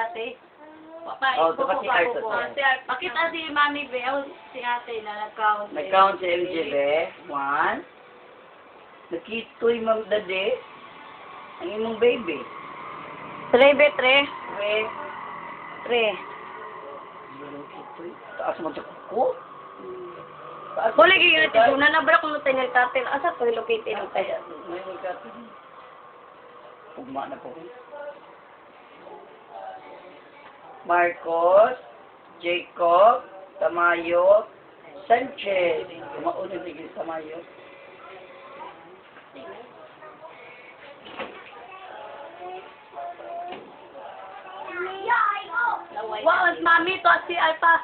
ate. Oh, dapat si Art. Bakit si Mami Be? Si ate na nag-count. Nag-count si MJ be. 1. Nakitoy Ma'am Dade. Ang imong baby. 3 be, 3. 3. Nakitoy. Taas mo sa kuko. Bole gyud ito na nabra ko tinil katil. Asa to located ang kaya? May katil. Ugma na po. Marcos, Jacob, Tamayo, Sanchez. Kumaunod din Tamayo. Wow, Mami to si Alpa,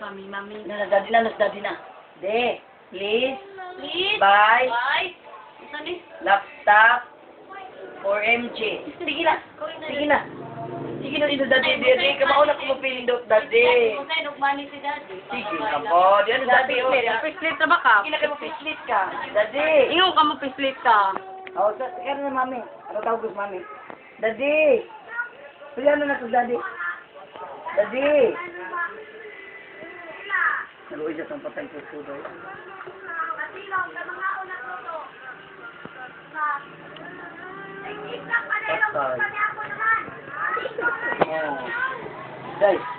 Mami. Mami. Daddy na. De, please, Please. buy Isa ni. laptop for MJ. Sige na. Sige na, ito daddy. Daddy, kamauna ko mapindot, daddy. Kung sa'yo, nagmani si Daddy. Sige na po. Diyan, daddy. Pislit na ba ka? Sige na kayo pislit ka. Daddy. Ingon ka mo pislit ka. Oh, kaya na mami. Ano tawag ko mami? Daddy. Pilihan na to, daddy. Daddy. Naluwi siya sa patay ko po daw. Oh. Guys.